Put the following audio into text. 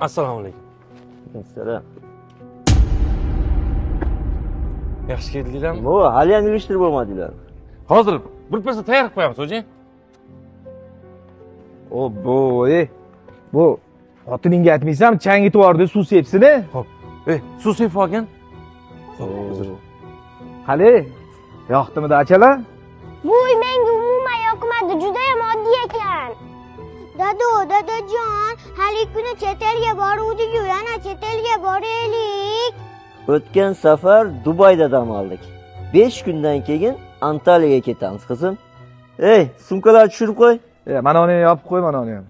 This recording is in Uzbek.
Assalomu alaykum. Assalom. Yaxshi keldinglarmi? Bu hali ham yig'ishtirib bo'lmadinglar. Hozir birpasda tayyor qilib qo'yamiz, xo'jayin. Bu xotiningga aytmaysan, chang yetib yubordi, suv sepsin-a? Xo'p. Suv sepib olgan. Xo'p, hozir. Hali yoqdimi achalar? Voy, menga umuman yoqmadi, juda ham oddiy ekan. Dadajon, hali kuni chet elga boruvdik-ku, yana chet elga boraylik. O'tgan safar Dubayda dam oldik. 5 kundan keyin Antaliyaga ketamiz, qizim. Sumkalarni tushirib qo'y. Mana uni yopib qo'y, mana uni ham.